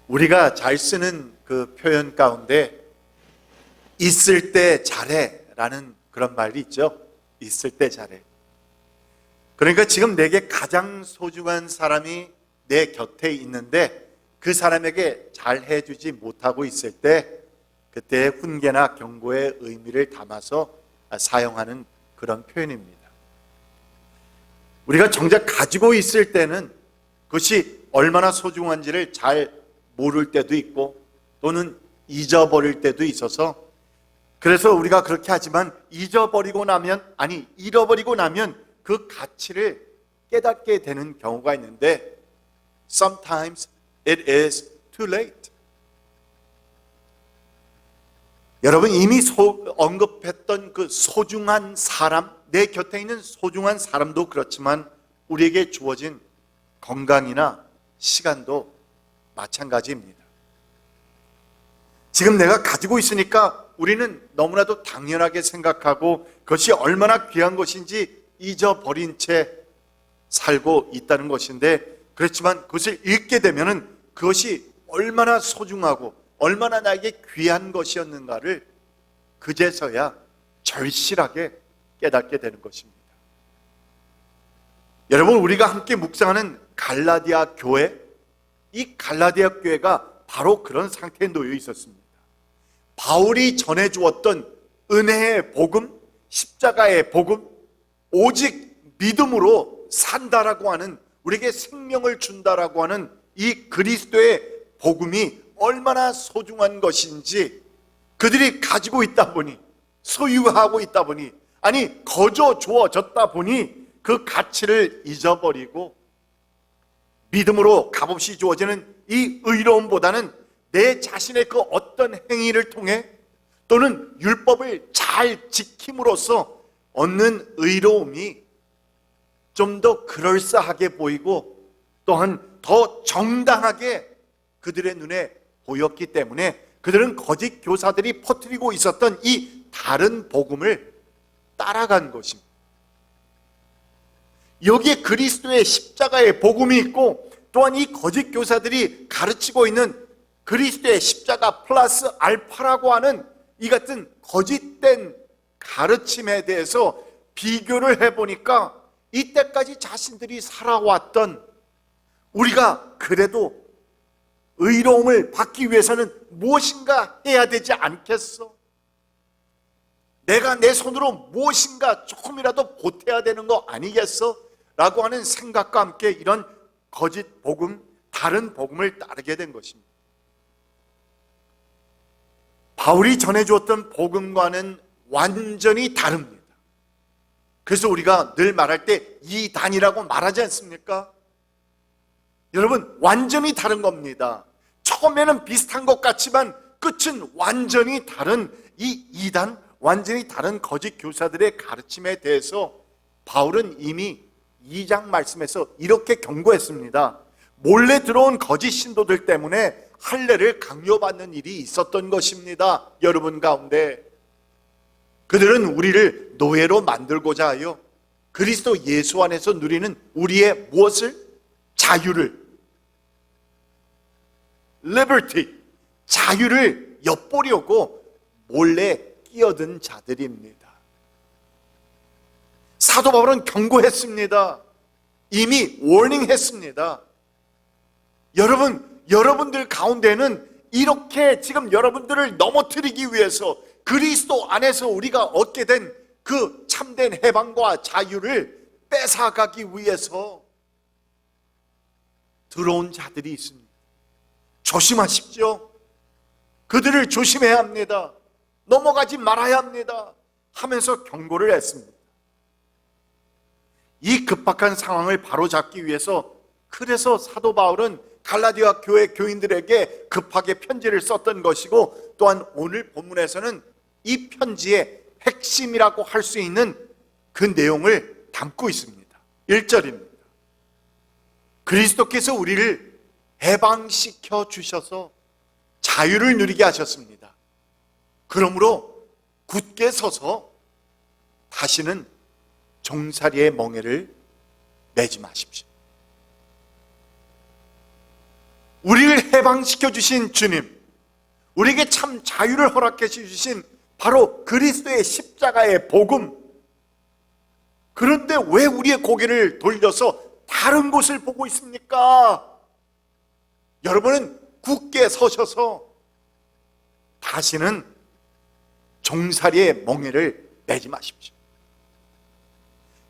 우리가 잘 쓰는 그 표현 가운데 있을 때 잘해 라는 그런 말이 있죠. 있을 때 잘해. 그러니까 지금 내게 가장 소중한 사람이 내 곁에 있는데 그 사람에게 잘해 주지 못하고 있을 때 그때의 훈계나 경고의 의미를 담아서 사용하는 그런 표현입니다. 우리가 정작 가지고 있을 때는 그것이 얼마나 소중한지를 잘 모를 때도 있고 또는 잊어버릴 때도 있어서, 그래서 우리가 그렇게 하지만 잃어버리고 나면 그 가치를 깨닫게 되는 경우가 있는데 sometimes it is too late. 여러분, 이미 언급했던 그 소중한 사람, 내 곁에 있는 소중한 사람도 그렇지만 우리에게 주어진 건강이나 시간도 마찬가지입니다. 지금 내가 가지고 있으니까 우리는 너무나도 당연하게 생각하고 그것이 얼마나 귀한 것인지 잊어버린 채 살고 있다는 것인데, 그렇지만 그것을 잃게 되면은 그것이 얼마나 소중하고 얼마나 나에게 귀한 것이었는가를 그제서야 절실하게 깨닫게 되는 것입니다. 여러분, 우리가 함께 묵상하는 갈라디아 교회, 이 갈라디아 교회가 바로 그런 상태에 놓여 있었습니다. 바울이 전해주었던 은혜의 복음, 십자가의 복음, 오직 믿음으로 산다라고 하는, 우리에게 생명을 준다라고 하는 이 그리스도의 복음이 얼마나 소중한 것인지 그들이 가지고 있다 보니, 소유하고 있다 보니, 아니 거저 주어졌다 보니 그 가치를 잊어버리고 믿음으로 값없이 주어지는 이 의로움보다는 내 자신의 그 어떤 행위를 통해 또는 율법을 잘 지킴으로써 얻는 의로움이 좀 더 그럴싸하게 보이고 또한 더 정당하게 그들의 눈에 보였기 때문에 그들은 거짓 교사들이 퍼뜨리고 있었던 이 다른 복음을 따라간 것입니다. 여기에 그리스도의 십자가의 복음이 있고 또한 이 거짓 교사들이 가르치고 있는 그리스도의 십자가 플러스 알파라고 하는 이 같은 거짓된 가르침에 대해서 비교를 해보니까 이때까지 자신들이 살아왔던, 우리가 그래도 의로움을 받기 위해서는 무엇인가 해야 되지 않겠어? 내가 내 손으로 무엇인가 조금이라도 보태야 되는 거 아니겠어? 라고 하는 생각과 함께 이런 거짓 복음, 다른 복음을 따르게 된 것입니다. 바울이 전해주었던 복음과는 완전히 다릅니다. 그래서 우리가 늘 말할 때 이단이라고 말하지 않습니까? 여러분, 완전히 다른 겁니다. 처음에는 비슷한 것 같지만 끝은 완전히 다른 이 이단, 완전히 다른 거짓 교사들의 가르침에 대해서 바울은 이미 2장 말씀에서 이렇게 경고했습니다. 몰래 들어온 거짓 신도들 때문에 할례를 강요받는 일이 있었던 것입니다. 여러분 가운데 그들은 우리를 노예로 만들고자 하여 그리스도 예수 안에서 누리는 우리의 무엇을? 자유를, liberty, 자유를 엿보려고 몰래 끼어든 자들입니다. 사도 바울은 경고했습니다. 이미 워닝했습니다. 여러분들 가운데는 이렇게 지금 여러분들을 넘어뜨리기 위해서 그리스도 안에서 우리가 얻게 된 그 참된 해방과 자유를 뺏어가기 위해서 들어온 자들이 있습니다. 조심하십시오. 그들을 조심해야 합니다. 넘어가지 말아야 합니다. 하면서 경고를 했습니다. 이 급박한 상황을 바로잡기 위해서 그래서 사도 바울은 갈라디아 교회 교인들에게 급하게 편지를 썼던 것이고, 또한 오늘 본문에서는 이 편지의 핵심이라고 할 수 있는 그 내용을 담고 있습니다. 1절입니다. 그리스도께서 우리를 해방시켜 주셔서 자유를 누리게 하셨습니다. 그러므로 굳게 서서 다시는 종살이의 멍에를 매지 마십시오. 우리를 해방시켜 주신 주님, 우리에게 참 자유를 허락해 주신 바로 그리스도의 십자가의 복음. 그런데 왜 우리의 고개를 돌려서 다른 곳을 보고 있습니까? 여러분은 굳게 서셔서 다시는 종살이의 멍에를 매지 마십시오.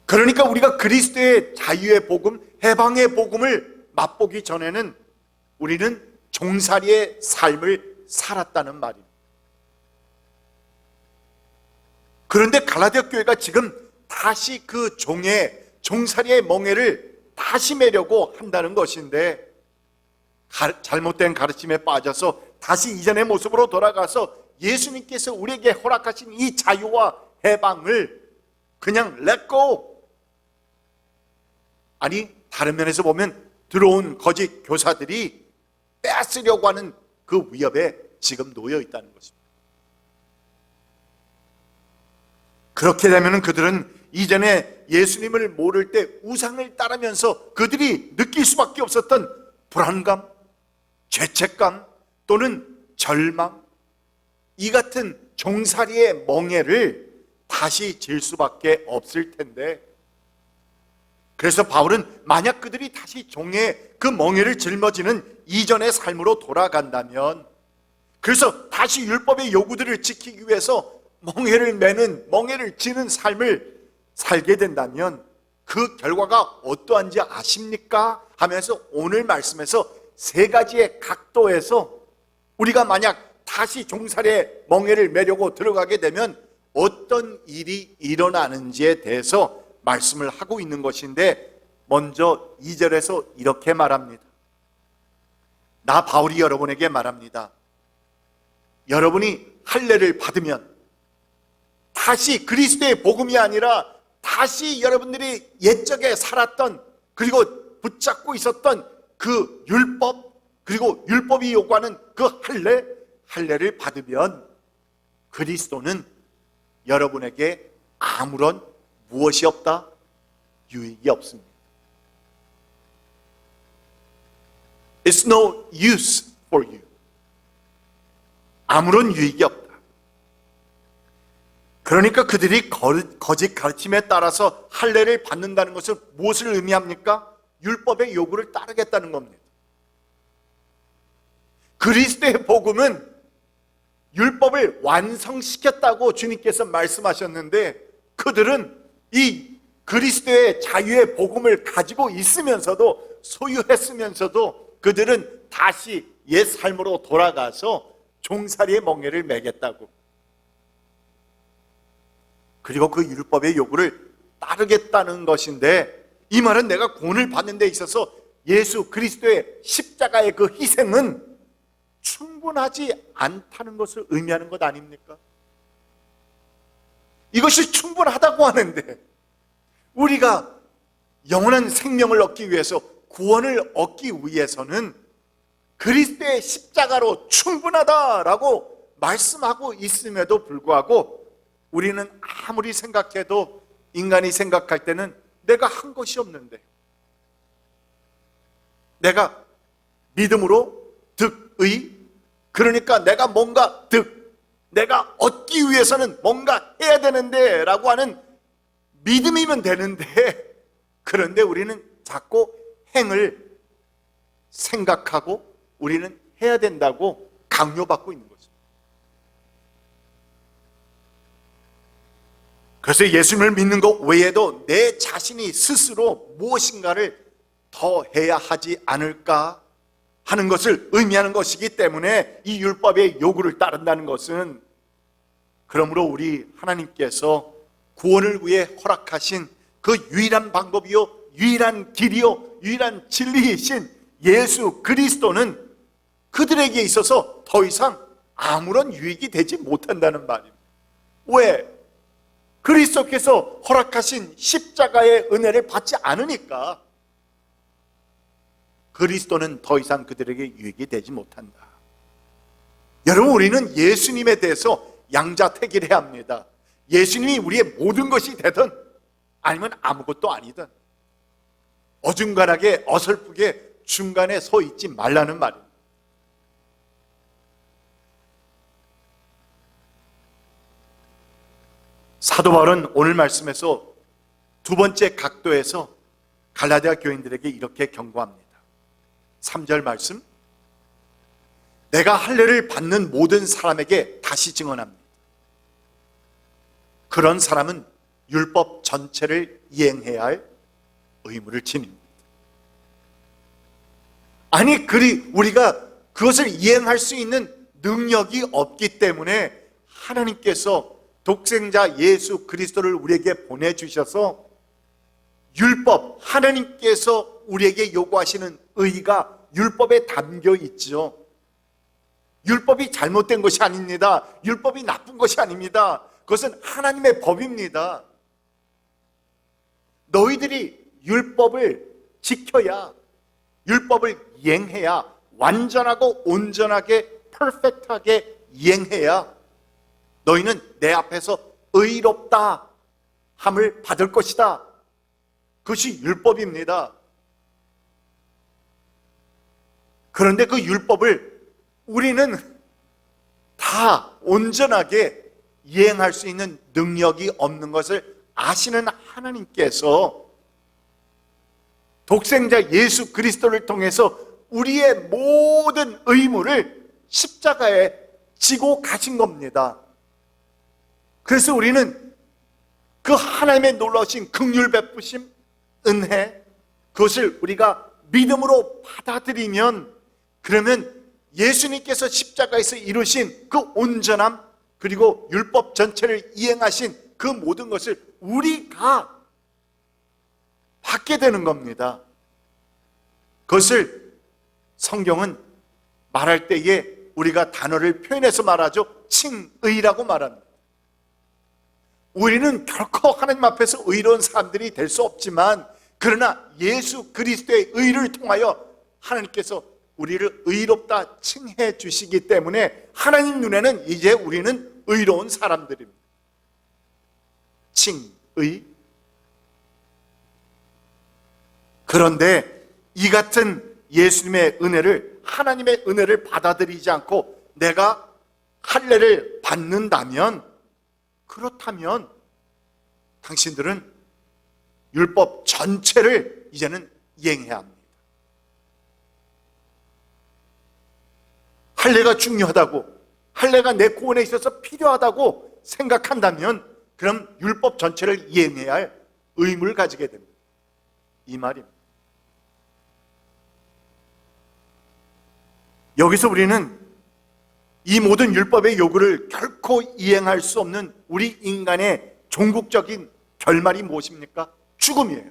그러니까 우리가 그리스도의 자유의 복음, 해방의 복음을 맛보기 전에는 우리는 종살이의 삶을 살았다는 말입니다. 그런데 갈라디아 교회가 지금 다시 그 종살이의 멍에를 다시 매려고 한다는 것인데, 잘못된 가르침에 빠져서 다시 이전의 모습으로 돌아가서 예수님께서 우리에게 허락하신 이 자유와 해방을 그냥 let go, 아니 다른 면에서 보면 들어온 거짓 교사들이 뺏으려고 하는 그 위협에 지금 놓여 있다는 것입니다. 그렇게 되면 그들은 이전에 예수님을 모를 때 우상을 따르면서 그들이 느낄 수밖에 없었던 불안감, 죄책감 또는 절망, 이 같은 종살이의 멍에를 다시 질 수밖에 없을 텐데, 그래서 바울은 만약 그들이 다시 종의 그 멍에를 짊어지는 이전의 삶으로 돌아간다면, 그래서 다시 율법의 요구들을 지키기 위해서 멍에를 지는 삶을 살게 된다면 그 결과가 어떠한지 아십니까? 하면서 오늘 말씀에서 세 가지의 각도에서 우리가 만약 다시 종살이의 멍에를 매려고 들어가게 되면 어떤 일이 일어나는지에 대해서 말씀을 하고 있는 것인데, 먼저 2절에서 이렇게 말합니다. 나 바울이 여러분에게 말합니다. 여러분이 할례를 받으면 다시 그리스도의 복음이 아니라 다시 여러분들이 옛적에 살았던, 그리고 붙잡고 있었던 그 율법, 그리고 율법이 요구하는 그 할례를 받으면 그리스도는 여러분에게 아무런 무엇이 없다? 유익이 없습니다. It's no use for you. 아무런 유익이 없다. 그러니까 그들이 거짓 가르침에 따라서 할례를 받는다는 것은 무엇을 의미합니까? 율법의 요구를 따르겠다는 겁니다. 그리스도의 복음은 율법을 완성시켰다고 주님께서 말씀하셨는데, 그들은 이 그리스도의 자유의 복음을 가지고 있으면서도, 소유했으면서도 그들은 다시 옛 삶으로 돌아가서 종살이의 멍에를 매겠다고, 그리고 그 율법의 요구를 따르겠다는 것인데, 이 말은 내가 구원을 받는 데 있어서 예수 그리스도의 십자가의 그 희생은 충분하지 않다는 것을 의미하는 것 아닙니까? 이것이 충분하다고 하는데, 우리가 영원한 생명을 얻기 위해서, 구원을 얻기 위해서는 그리스도의 십자가로 충분하다라고 말씀하고 있음에도 불구하고 우리는 아무리 생각해도, 인간이 생각할 때는 내가 한 것이 없는데, 내가 믿음으로 득의, 그러니까 내가 뭔가 내가 얻기 위해서는 뭔가 해야 되는데 라고 하는 믿음이면 되는데, 그런데 우리는 자꾸 행을 생각하고 우리는 해야 된다고 강요받고 있는 거죠. 그래서 예수님을 믿는 것 외에도 내 자신이 스스로 무엇인가를 더 해야 하지 않을까 하는 것을 의미하는 것이기 때문에 이 율법의 요구를 따른다는 것은, 그러므로 우리 하나님께서 구원을 위해 허락하신 그 유일한 방법이요, 유일한 길이요, 유일한 진리이신 예수 그리스도는 그들에게 있어서 더 이상 아무런 유익이 되지 못한다는 말입니다. 왜? 그리스도께서 허락하신 십자가의 은혜를 받지 않으니까 그리스도는 더 이상 그들에게 유익이 되지 못한다. 여러분, 우리는 예수님에 대해서 양자택일해야 합니다. 예수님이 우리의 모든 것이 되든 아니면 아무것도 아니든 어중간하게 어설프게 중간에 서 있지 말라는 말입니다. 사도 바울은 오늘 말씀에서 두 번째 각도에서 갈라디아 교인들에게 이렇게 경고합니다. 3절 말씀, 내가 할례를 받는 모든 사람에게 다시 증언합니다. 그런 사람은 율법 전체를 이행해야 할 의무를 지닙니다. 아니, 우리가 그것을 이행할 수 있는 능력이 없기 때문에 하나님께서 독생자 예수 그리스도를 우리에게 보내주셔서 율법, 하나님께서 우리에게 요구하시는 의가 율법에 담겨 있죠. 율법이 잘못된 것이 아닙니다. 율법이 나쁜 것이 아닙니다. 그것은 하나님의 법입니다. 너희들이 율법을 지켜야, 율법을 이행해야, 완전하고 온전하게 퍼펙트하게 이행해야 너희는 내 앞에서 의롭다 함을 받을 것이다. 그것이 율법입니다. 그런데 그 율법을 우리는 다 온전하게 이행할 수 있는 능력이 없는 것을 아시는 하나님께서 독생자 예수 그리스도를 통해서 우리의 모든 의무를 십자가에 지고 가신 겁니다. 그래서 우리는 그 하나님의 놀라우신 긍휼 베푸심, 은혜, 그것을 우리가 믿음으로 받아들이면, 그러면 예수님께서 십자가에서 이루신 그 온전함, 그리고 율법 전체를 이행하신 그 모든 것을 우리가 받게 되는 겁니다. 그것을 성경은 말할 때에 우리가 단어를 표현해서 말하죠. 칭의라고 말합니다. 우리는 결코 하나님 앞에서 의로운 사람들이 될 수 없지만, 그러나 예수 그리스도의 의를 통하여 하나님께서 우리를 의롭다 칭해 주시기 때문에 하나님 눈에는 이제 우리는 의로운 사람들입니다. 칭의. 그런데 이 같은 예수님의 은혜를, 하나님의 은혜를 받아들이지 않고 내가 할례를 받는다면, 그렇다면 당신들은 율법 전체를 이제는 이행해야 합니다. 할례가 중요하다고, 할례가 내 구원에 있어서 필요하다고 생각한다면 그럼 율법 전체를 이행해야 할 의무를 가지게 됩니다. 이 말입니다. 여기서 우리는 이 모든 율법의 요구를 결코 이행할 수 없는 우리 인간의 종국적인 결말이 무엇입니까? 죽음이에요.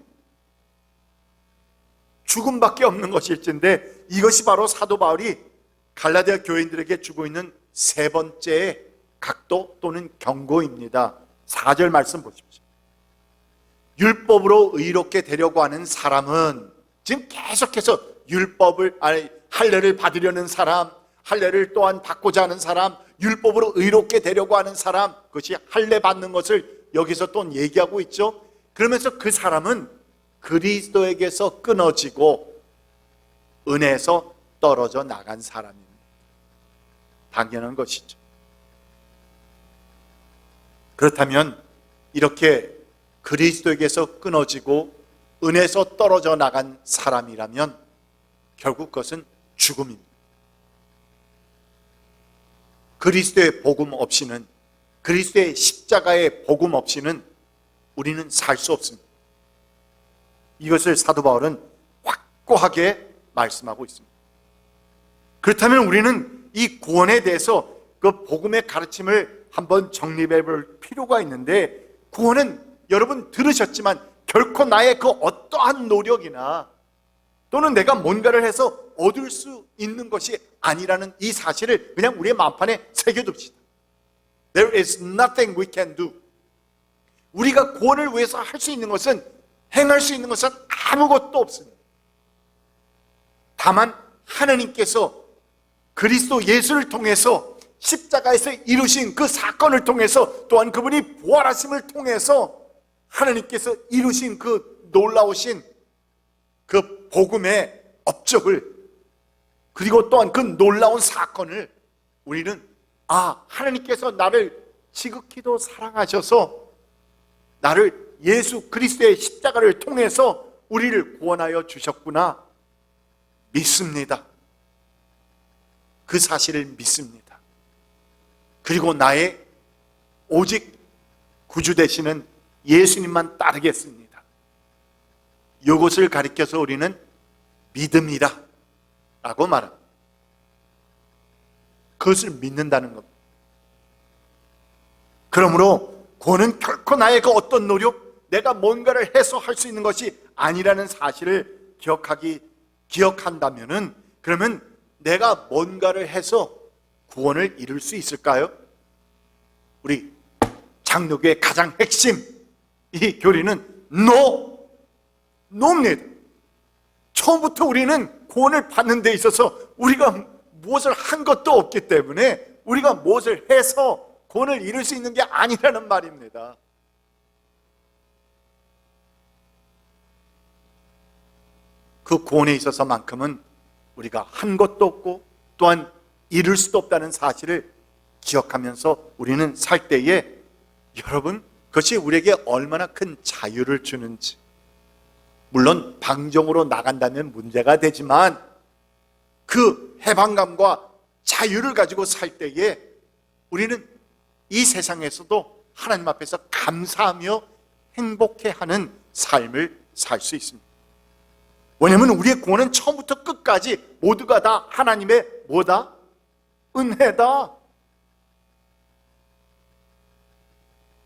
죽음밖에 없는 것일진데, 이것이 바로 사도 바울이 갈라디아 교인들에게 주고 있는 세 번째의 각도 또는 경고입니다. 4절 말씀 보십시오. 율법으로 의롭게 되려고 하는 사람은, 지금 계속해서 할례를 받으려는 사람, 할례를 또한 받고자 하는 사람, 율법으로 의롭게 되려고 하는 사람, 그것이 할례 받는 것을 여기서 또 얘기하고 있죠. 그러면서 그 사람은 그리스도에게서 끊어지고 은혜에서 떨어져 나간 사람입니다. 당연한 것이죠. 그렇다면 이렇게 그리스도에게서 끊어지고 은혜에서 떨어져 나간 사람이라면 결국 그것은 죽음입니다. 그리스도의 복음 없이는, 그리스도의 십자가의 복음 없이는 우리는 살 수 없습니다. 이것을 사도 바울은 확고하게 말씀하고 있습니다. 그렇다면 우리는 이 구원에 대해서 그 복음의 가르침을 한번 정립해 볼 필요가 있는데, 구원은 여러분 들으셨지만 결코 나의 그 어떠한 노력이나 또는 내가 뭔가를 해서 얻을 수 있는 것이 아니라는 이 사실을 그냥 우리의 마음판에 새겨둡시다. There is nothing we can do. 우리가 구원을 위해서 할 수 있는 것은, 행할 수 있는 것은 아무것도 없습니다. 다만 하나님께서 그리스도 예수를 통해서 십자가에서 이루신 그 사건을 통해서, 또한 그분이 부활하심을 통해서 하나님께서 이루신 그 놀라우신 그 복음의 업적을, 그리고 또한 그 놀라운 사건을 우리는 하나님께서 나를 지극히도 사랑하셔서 나를 예수 그리스도의 십자가를 통해서 우리를 구원하여 주셨구나 믿습니다. 그 사실을 믿습니다. 그리고 나의 오직 구주 되시는 예수님만 따르겠습니다. 이것을 가리켜서 우리는 믿음이라 라고 말합니다. 그것을 믿는다는 겁니다. 그러므로 구원은 결코 나의 그 어떤 노력, 내가 뭔가를 해서 할 수 있는 것이 아니라는 사실을 기억한다면은, 그러면 내가 뭔가를 해서 구원을 이룰 수 있을까요? 우리 장로교의 가장 핵심 이 교리는 노입니다. 처음부터 우리는 구원을 받는 데 있어서 우리가 무엇을 한 것도 없기 때문에 우리가 무엇을 해서 구원을 이룰 수 있는 게 아니라는 말입니다. 그 구원에 있어서만큼은 우리가 한 것도 없고 또한 이룰 수도 없다는 사실을 기억하면서 우리는 살 때에, 여러분, 그것이 우리에게 얼마나 큰 자유를 주는지, 물론 방종으로 나간다면 문제가 되지만 그 해방감과 자유를 가지고 살 때에 우리는 이 세상에서도 하나님 앞에서 감사하며 행복해하는 삶을 살 수 있습니다. 왜냐하면 우리의 구원은 처음부터 끝까지 모두가 다 하나님의 뭐다? 은혜다.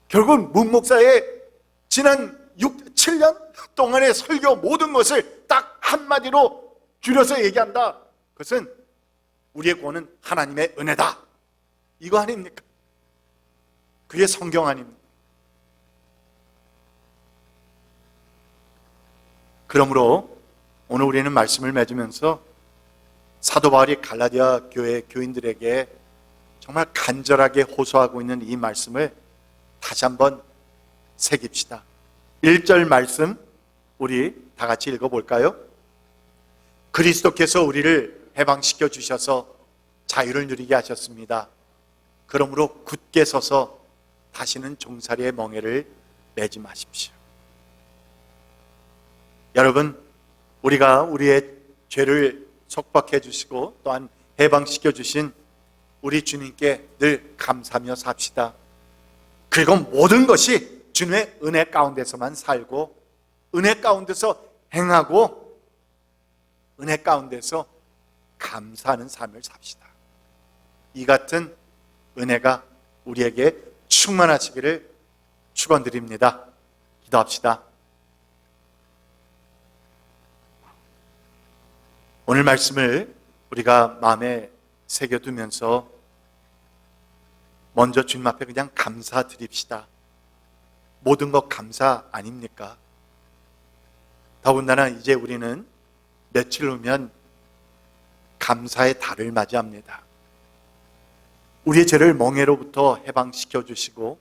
결국 문 목사의 지난 7년 동안의 설교 모든 것을 딱 한마디로 줄여서 얘기한다. 그것은 우리의 구원은 하나님의 은혜다. 이거 아닙니까? 그게 성경 아닙니까? 그러므로 오늘 우리는 말씀을 맺으면서 사도 바울이 갈라디아 교회 교인들에게 정말 간절하게 호소하고 있는 이 말씀을 다시 한번 새깁시다. 1절 말씀 우리 다 같이 읽어볼까요? 그리스도께서 우리를 해방시켜 주셔서 자유를 누리게 하셨습니다. 그러므로 굳게 서서 다시는 종살이의 멍에를 매지 마십시오. 여러분, 우리가 우리의 죄를 속박해 주시고 또한 해방시켜 주신 우리 주님께 늘 감사하며 삽시다. 그리고 모든 것이 주님의 은혜 가운데서만 살고, 은혜 가운데서 행하고, 은혜 가운데서 감사하는 삶을 삽시다. 이 같은 은혜가 우리에게 충만하시기를 축원드립니다. 기도합시다. 오늘 말씀을 우리가 마음에 새겨두면서 먼저 주님 앞에 그냥 감사드립시다. 모든 것 감사 아닙니까? 더군다나 이제 우리는 며칠 후면 감사의 달을 맞이합니다. 우리의 죄를 멍에로부터 해방시켜 주시고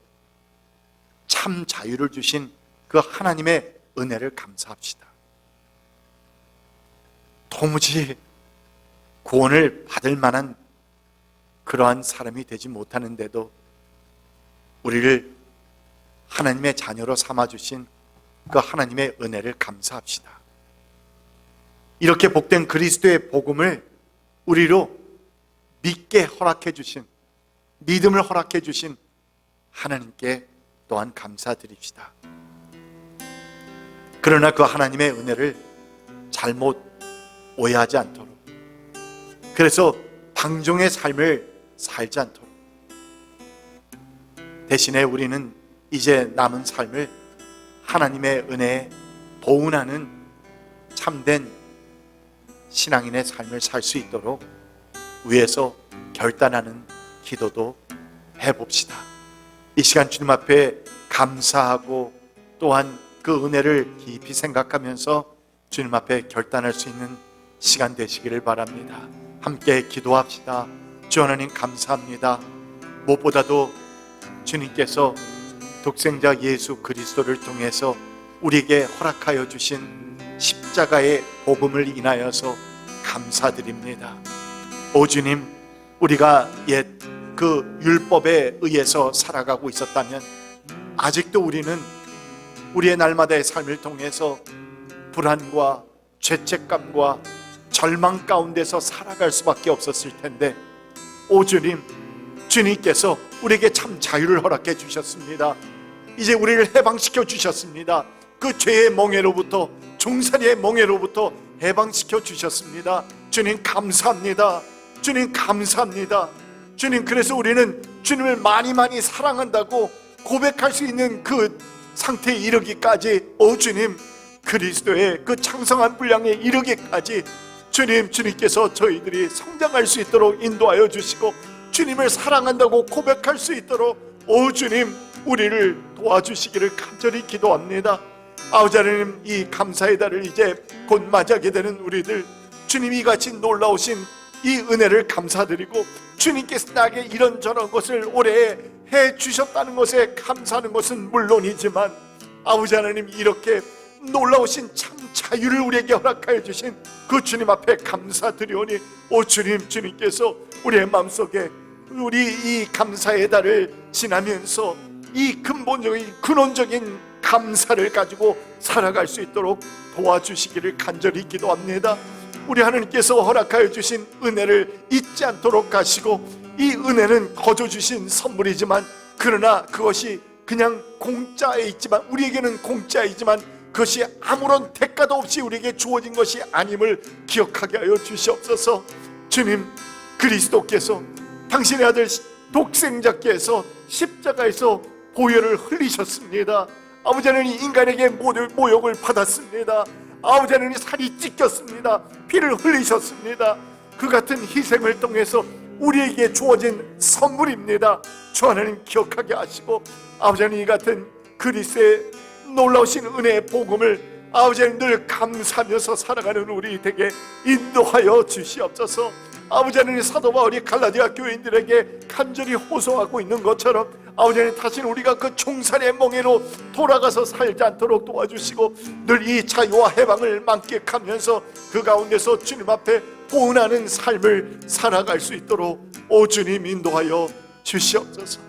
참 자유를 주신 그 하나님의 은혜를 감사합시다. 도무지 구원을 받을 만한 그러한 사람이 되지 못하는데도 우리를 하나님의 자녀로 삼아주신 그 하나님의 은혜를 감사합시다. 이렇게 복된 그리스도의 복음을 우리로 믿게 허락해 주신, 믿음을 허락해 주신 하나님께 또한 감사드립시다. 그러나 그 하나님의 은혜를 잘못 오해하지 않도록, 그래서 방종의 삶을 살지 않도록, 대신에 우리는 이제 남은 삶을 하나님의 은혜에 보은하는 참된 신앙인의 삶을 살 수 있도록 위에서 결단하는 기도도 해봅시다. 이 시간 주님 앞에 감사하고 또한 그 은혜를 깊이 생각하면서 주님 앞에 결단할 수 있는 시간 되시기를 바랍니다. 함께 기도합시다. 주 하나님 감사합니다. 무엇보다도 주님께서 독생자 예수 그리스도를 통해서 우리에게 허락하여 주신 십자가의 복음을 인하여서 감사드립니다. 오 주님, 우리가 옛 그 율법에 의해서 살아가고 있었다면 아직도 우리는 우리의 날마다의 삶을 통해서 불안과 죄책감과 절망 가운데서 살아갈 수밖에 없었을 텐데, 오 주님, 주님께서 우리에게 참 자유를 허락해 주셨습니다. 이제 우리를 해방시켜 주셨습니다. 그 죄의 멍에로부터, 종살이의 멍에로부터 해방시켜 주셨습니다. 주님 감사합니다. 주님 감사합니다. 주님, 그래서 우리는 주님을 많이 많이 사랑한다고 고백할 수 있는 그 상태에 이르기까지, 오 주님, 그리스도의 그 창성한 분량에 이르기까지 주님께서 저희들이 성장할 수 있도록 인도하여 주시고, 주님을 사랑한다고 고백할 수 있도록 오 주님, 우리를 도와주시기를 간절히 기도합니다. 아버지 하나님, 이 감사의 달을 이제 곧 맞이하게 되는 우리들, 주님이 같이 놀라우신 이 은혜를 감사드리고, 주님께서 나에게 이런저런 것을 올해 해 주셨다는 것에 감사하는 것은 물론이지만, 아버지 하나님, 이렇게 놀라우신 참 자유를 우리에게 허락하여 주신 그 주님 앞에 감사드리오니, 오 주님, 주님께서 우리의 마음속에 우리 이 감사의 달을 지나면서 이 근본적인 근원적인 감사를 가지고 살아갈 수 있도록 도와주시기를 간절히 기도합니다. 우리 하나님께서 허락하여 주신 은혜를 잊지 않도록 하시고, 이 은혜는 거저 주신 선물이지만, 그러나 그것이 그냥 공짜에 있지만, 우리에게는 공짜이지만 그것이 아무런 대가도 없이 우리에게 주어진 것이 아님을 기억하게 하여 주시옵소서. 주님, 그리스도께서 당신의 아들 독생자께서 십자가에서 보혈을 흘리셨습니다. 아버지 하나님, 인간에게 모욕을 받았습니다. 아버지 하나님, 살이 찢겼습니다. 피를 흘리셨습니다. 그 같은 희생을 통해서 우리에게 주어진 선물입니다. 주 하나님, 기억하게 하시고, 아버지 하나님, 이 같은 그리스도의 놀라우신 은혜의 복음을 아버지 하나님 늘 감사하면서 살아가는 우리 되게 인도하여 주시옵소서. 아버지 하나님, 사도 바울이 갈라디아 교인들에게 간절히 호소하고 있는 것처럼, 아버지 하나님, 다시는 우리가 그 종살의 멍에로 돌아가서 살지 않도록 도와주시고, 늘 이 자유와 해방을 만끽하면서 그 가운데서 주님 앞에 보은하는 삶을 살아갈 수 있도록 오 주님 인도하여 주시옵소서.